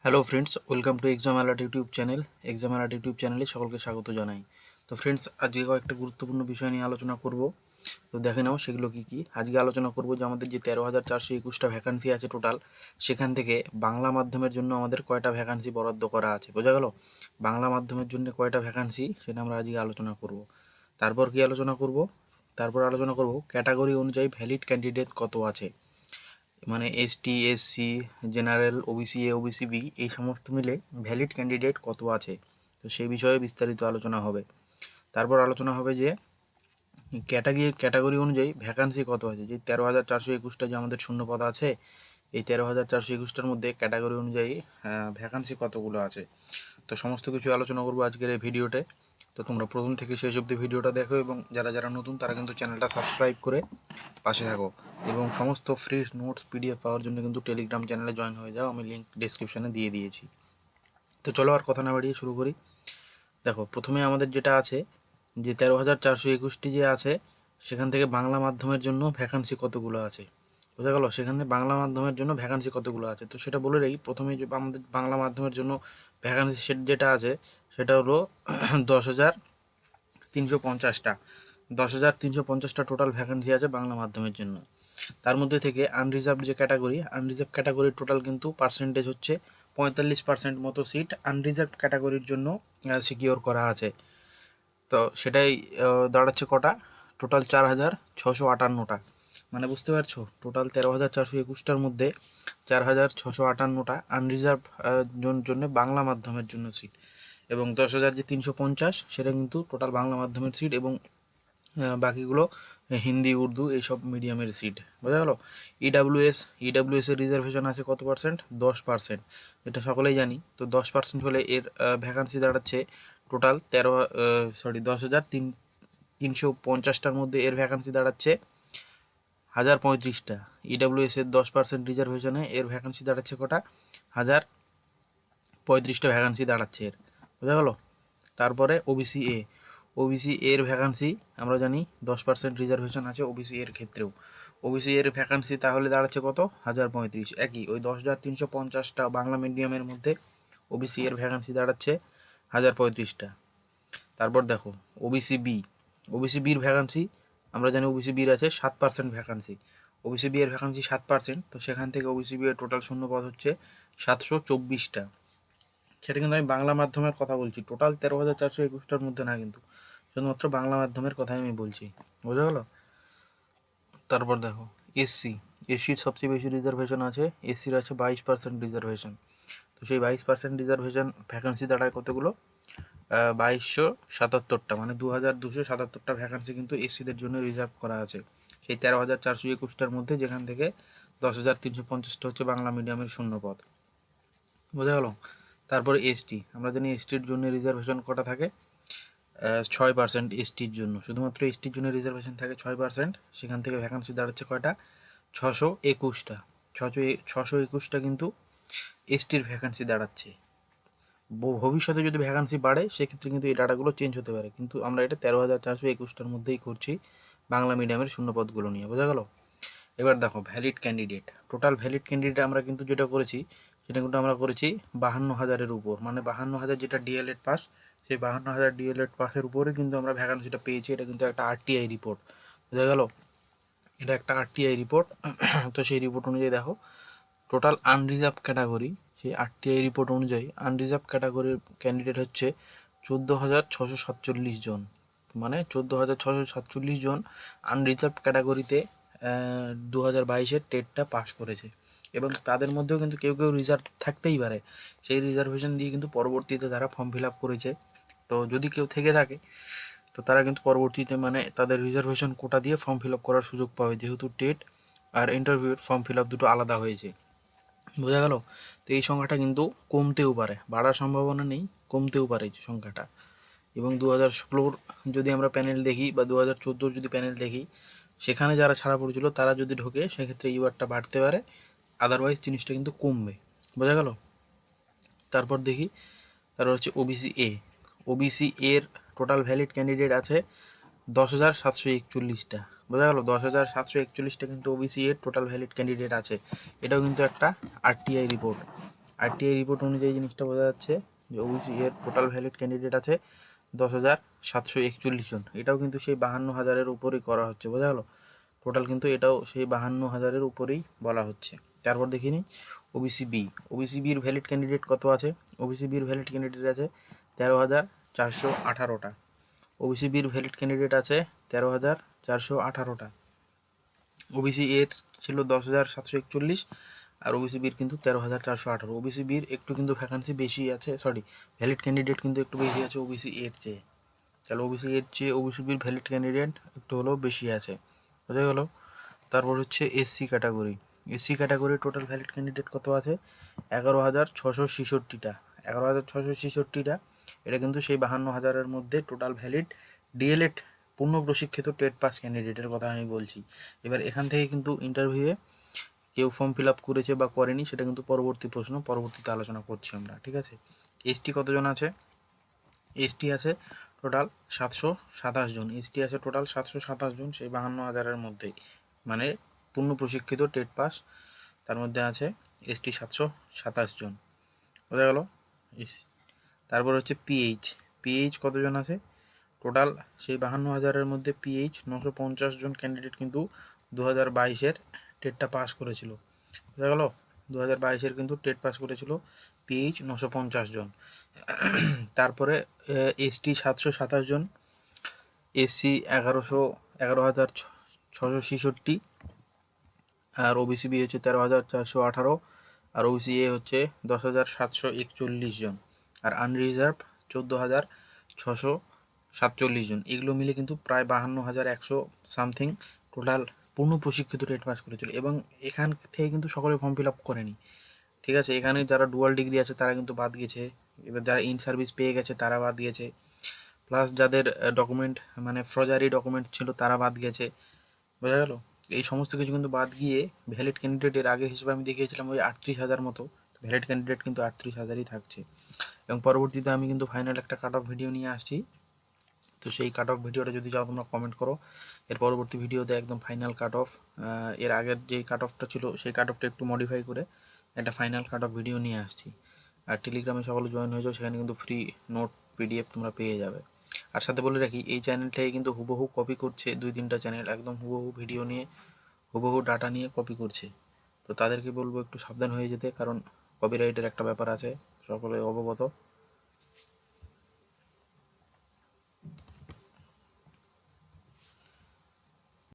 Hello friends, welcome to exam alert YouTube channel. Exam alert YouTube চ্যানেলে সকলকে স্বাগত জানাই। তো ফ্রেন্ডস, আজকে কয়েকটা গুরুত্বপূর্ণ বিষয় নিয়ে আলোচনা করব। তো দেখে নাও সেগুলো কী কী। আজকে আলোচনা করব যে আমাদের যে 13,421টা ভ্যাকান্সি আছে টোটাল, সেখান থেকে বাংলা মাধ্যমের জন্য আমাদের কয়টা ভ্যাকান্সি বরাদ্দ করা আছে। বোঝা গেল? বাংলা মাধ্যমের জন্য কয়টা ভ্যাকান্সি সেটা আমরা আজকে আলোচনা করব। তারপর কি আলোচনা করব? তারপর আলোচনা করব ক্যাটাগরি অনুযায়ী ভ্যালিড ক্যান্ডিডেট কত আছে, মানে ST, SC, general, OBC A, OBC B, এই সমস্ত মিলে ভ্যালিড ক্যান্ডিডেট কত আছে। তো সেই বিষয়ে বিস্তারিত আলোচনা হবে। তারপর আলোচনা হবে যে ক্যাটাগরি অনুযায়ী ভ্যাকান্সি কত আছে। যে 13,421টা যে আমাদের শূন্যপদ আছে, এই 13,421টার মধ্যে ক্যাটাগরি অনুযায়ী ভ্যাকান্সি কতগুলো আছে। তো সমস্ত কিছু আলোচনা করবো আজকের এই ভিডিওতে। তো তোমরা প্রথম থেকে শেষ অবধি ভিডিওটা দেখো, এবং যারা যারা নতুন তারা কিন্তু চ্যানেলটা সাবস্ক্রাইব করে পাশে থাকো, এবং সমস্ত ফ্রি নোটস পিডিএফ পাওয়ার জন্য কিন্তু টেলিগ্রাম চ্যানেলে জয়েন হয়ে যাও। আমি লিঙ্ক ডিসক্রিপশানে দিয়ে দিয়েছি। তো চলো আর কথা না বাড়িয়ে শুরু করি। দেখো, প্রথমে আমাদের যেটা আছে যে 13,421টি যে আছে, সেখান থেকে বাংলা মাধ্যমের জন্য ভ্যাকান্সি কতগুলো আছে। বোঝা গেল? সেখানে বাংলা মাধ্যমের জন্য ভ্যাকান্সি কতগুলো আছে, তো সেটা বলে রাখি। প্রথমে যে আমাদের বাংলা মাধ্যমের জন্য ভ্যাকান্সি সেট যেটা আছে, সেটা হলো 10,350টা। 10,350টা টোটাল ভ্যাকান্সি আছে বাংলা মাধ্যমের জন্য। তার মধ্যে থেকে আনরিজার্ভ যে ক্যাটাগরি, আনরিজার্ভ ক্যাটাগরির টোটাল কিন্তু পার্সেন্টেজ হচ্ছে 45% মতো সিট আনরিজার্ভ ক্যাটাগরির জন্য সিকিওর করা আছে। তো সেটাই দাঁড়াচ্ছে কটা, টোটাল 4,658টা। মানে বুঝতে পারছো, টোটাল 13,421টার মধ্যে 4,658টা আনরিজার্ভ জন্য বাংলা মাধ্যমের জন্য সিট, এবং 10,350 সেটা কিন্তু টোটাল বাংলা মাধ্যমের সিট, এবং বাকিগুলো হিন্দি, উর্দু এইসব মিডিয়ামের সিট। বোঝা গেল? ইডাব্লিউএস এর রিজার্ভেশন আছে কত পার্সেন্ট? 10%। এটা সকলেই জানি। তো 10% হলে এর ভ্যাকান্সি দাঁড়াচ্ছে টোটাল 10,350টার মধ্যে এর ভ্যাকান্সি দাঁড়াচ্ছে 1,035টা। ইডাব্লিউএস এর 10% রিজার্ভেশনে এর ভ্যাকান্সি দাঁড়াচ্ছে কটা? 1,035টা ভ্যাকান্সি দাঁড়াচ্ছে এর। বোঝা গেল? তারপরে ওবিসি এ, ওবিসি এর ভ্যাকান্সি আমরা জানি 10% রিজার্ভেশন আছে ওবিসি এর ক্ষেত্রেও। ওবিসি এর ভ্যাকান্সি তাহলে দাঁড়াচ্ছে কত? 1,035। একই ওই 10,350টা বাংলা মিডিয়ামের মধ্যে ওবিসি এর ভ্যাকান্সি দাঁড়াচ্ছে 1,035টা। তারপর দেখো ওবিসি বি, ওবিসি বির ভ্যাকান্সি আমরা জানি ওবিসি বির আছে 7% ভ্যাকান্সি। ওবিসি বি এর ভ্যাকান্সি 7%, তো সেখান থেকে ওবিসি বি এর টোটাল শূন্যপদ হচ্ছে 724টা। সেটা কিন্তু আমি বাংলা মাধ্যমের কথা বলছি, টোটাল 13,421টার মধ্যে না, কিন্তু শুধুমাত্র বাংলা মাধ্যমের কথাই আমি বলছি। বোঝা গেল? তারপর দেখো এসসি, এসসির সবচেয়ে বেশি রিজার্ভেশন আছে। এসসির আছে 22% রিজার্ভেশন। তো সেই 22% রিজার্ভেশন ভ্যাকান্সি দাঁড়ায় কতগুলো? 2,277টা, মানে 2,277টা ভ্যাকান্সি কিন্তু এসসিদের জন্য রিজার্ভ করা আছে সেই 13,421টার মধ্যে, যেখান থেকে 10,350টা হচ্ছে বাংলা মিডিয়ামের শূন্যপদ। বোঝা গেল? তারপরে এসটি, আমরা জানি এসটির জন্য রিজার্ভেশন কটা থাকে? 6% এসটির জন্য, শুধুমাত্র এসটির জন্য রিজার্ভেশন থাকে 6%। সেখান থেকে ভ্যাকান্সি দাঁড়াচ্ছে কয়টা? 621টা। 621টা কিন্তু এসটির ভ্যাকান্সি দাঁড়াচ্ছে। ভবিষ্যতে যদি ভ্যাকান্সি বাড়ে সেক্ষেত্রে কিন্তু এই ডাটাগুলো চেঞ্জ হতে পারে, কিন্তু আমরা এটা 13,421টার মধ্যেই করছি বাংলা মিডিয়ামের শূন্যপদগুলো নিয়ে। বোঝা গেল? এবার দেখো valid candidate, total valid candidate আমরা কিন্তু যেটা করেছি সেটা কিন্তু আমরা করেছি 52,000-এর উপর, মানে 52,000 যেটা ডিএলএড পাস, সেই 52,000 ডিএলএড পাসের উপরে কিন্তু আমরা ভ্যাকান্সিটা পেয়েছি। এটা কিন্তু একটা আরটিআই রিপোর্ট। বোঝা গেল? এটা একটা আরটিআই রিপোর্ট। তো সেই রিপোর্ট অনুযায়ী দেখো টোটাল আনরিজার্ভ ক্যাটাগরি, সেই আরটিআই রিপোর্ট অনুযায়ী আনরিজার্ভ ক্যাটাগরির ক্যান্ডিডেট হচ্ছে 14,647 জন, মানে 14,647 জন আনরিজার্ভ ক্যাটাগরিতে 2022-এর টেটটা পাস করেছে। এবং তাদের মধ্যেও কিন্তু কেউ কেউ রিজার্ভ থাকতেই পারে, সেই রিজার্ভেশন দিয়ে কিন্তু পরবর্তীতে তারা ফর্ম ফিল আপ করেছে। তো যদি কেউ থেকে থাকে তো তারা কিন্তু পরবর্তীতে মানে তাদের রিজার্ভেশন কোটা দিয়ে ফর্ম ফিল আপ করার সুযোগ পাবে, যেহেতু টেট আর ইন্টারভিউর ফর্ম ফিল আপ দুটো আলাদা হয়েছে। বোঝা গেল? তো এই সংখ্যাটা কিন্তু কমতেও পারে, বাড়ার সম্ভাবনা নেই, কমতেও পারে এই সংখ্যাটা। এবং 2016-র যদি আমরা প্যানেল দেখি, বা 2014-র যদি প্যানেল দেখি, সেখানে যারা ছাড়া পড়েছিল তারা যদি ঢোকে সেক্ষেত্রে ইউআরটা বাড়তে পারে, আদারওয়াইজ জিনিসটা কিন্তু কমবে। বোঝা গেল? তারপর দেখি, তারপর হচ্ছে ওবিসি এ। ওবিসি এর টোটাল ভ্যালিড ক্যান্ডিডেট আছে 10,741টা। বোঝা গেল? 10,741টা কিন্তু ওবিসি এর টোটাল ভ্যালিড ক্যান্ডিডেট আছে। এটাও কিন্তু একটা আরটিআই রিপোর্ট। আরটিআই রিপোর্ট অনুযায়ী জিনিসটা বোঝা যাচ্ছে যে ওবিসি এর টোটাল ভ্যালিড ক্যান্ডিডেট আছে 10,741 জন। এটাও কিন্তু সেই 52,000-এর উপরেই করা হচ্ছে, বোঝা গেল। টোটাল কিন্তু এটাও সেই 52,000-এর উপরেই বলা হচ্ছে। তারপর দেখি নিই ওবিসি বি। ওবিসি বির ভ্যালিড ক্যান্ডিডেট কত আছে? ওবিসি বির ভ্যালিড ক্যান্ডিডেট আছে 13,418টা। ওবিসি বির ভ্যালিড ক্যান্ডিডেট আছে 13,418টা। ওবিসি এর ছিল 10,741 আর ওবিসি বির কিন্তু 13,418। ওবিসি বির একটু কিন্তু ভ্যাকান্সি বেশি আছে, সরি ভ্যালিড ক্যান্ডিডেট কিন্তু একটু বেশি আছে ওবিসি এর চেয়ে। তাহলে ওবিসি এর চেয়ে ওবিসি বির ভ্যালিড ক্যান্ডিডেট একটু হলেও বেশি আছে, বোঝা গেল। তারপর হচ্ছে এসসি ক্যাটাগরি। এসসি ক্যাটাগরির টোটাল ভ্যালিড ক্যান্ডিডেট কত আছে? 11,666টা। 11,666টা। এটা কিন্তু সেই 52,000-এর মধ্যে টোটাল ভ্যালিড ডিএলএড পূর্ণ প্রশিক্ষিত টেট পাস ক্যান্ডিডেটের কথা আমি বলছি। এবার এখান থেকে কিন্তু ইন্টারভিউয়ে কেউ ফর্ম ফিল আপ করেছে বা করেনি সেটা কিন্তু পরবর্তী প্রশ্ন, পরবর্তীতে আলোচনা করছি আমরা, ঠিক আছে। এসটি কতজন আছে? এসটি আছে টোটাল 727 জন। এসটি আছে টোটাল 727 জন সেই 52,000-এর মধ্যেই, মানে পূর্ণ প্রশিক্ষিত টেট পাস তার মধ্যে আছে এসটি 727 জন, বোঝা গেল। তারপর হচ্ছে পিএইচ। পিএইচ কতজন আছে? টোটাল সেই 52,000-এর মধ্যে পিএইচ 950 জন ক্যান্ডিডেট কিন্তু 2022-এর টেটটা পাস করেছিল, বোঝা গেল। 2022-এর কিন্তু টেট পাস করেছিল পিএইচ 950 জন। তারপরে এসটি 727 জন, এসসি 11,666, আর ওবিসি বি হচ্ছে 13,418, আর ওবিসি এ হচ্ছে 10,741 জন, আর আনরিজার্ভ 14,647 জন। এগুলো মিলে কিন্তু প্রায় 52,100 সামথিং টোটাল পূর্ণ প্রশিক্ষিত টেট পাস করেছিল। এবং এখান থেকে কিন্তু সকলে ফর্ম ফিল আপ করেনি, ঠিক আছে। এখানে যারা ডুয়াল ডিগ্রি আছে তারা কিন্তু বাদ গেছে, এবার যারা ইন সার্ভিস পেয়ে গেছে তারা বাদ গেছে, প্লাস যাদের ডকুমেন্ট মানে ফ্রজারি ডকুমেন্ট ছিল তারা বাদ গেছে, বোঝা গেল। এই সমস্ত কিছু কিন্তু বাদ গিয়ে ভ্যালিড ক্যান্ডিডেটের আগের হিসেবে আমি দেখিয়েছিলাম ওই 38,000 মতো, ভ্যালিড ক্যান্ডিডেট কিন্তু 38,000-ই থাকছে। এবং পরবর্তীতে আমি কিন্তু ফাইনাল একটা কাট অফ ভিডিও নিয়ে আসছি, তো সেই কাট অফ ভিডিওটা যদি যাও তোমরা কমেন্ট করো, এর পরবর্তী ভিডিওতে একদম ফাইনাল কাট অফ, এর আগের যে কাট অফটা ছিল সেই কাট অফটা একটু মডিফাই করে একটা ফাইনাল কাট অফ ভিডিও নিয়ে আসছি। আর টেলিগ্রামে সকলে জয়েন হয়ে যাও, সেখানে কিন্তু ফ্রি নোট পিডিএফ তোমরা পেয়ে যাবে। আর সাথে বলে রাখি এই চ্যানেলটাই কিন্তু হুবহু কপি করছে 2-3টা চ্যানেল, একদম হুবহু ভিডিও নিয়ে হুবহু ডাটা নিয়ে কপি করছে। তো তাদেরকে বলবো একটু সাবধান হয়ে যেতে, কারণ কপিরাইটের একটা ব্যাপার আছে, সকলে অবগত।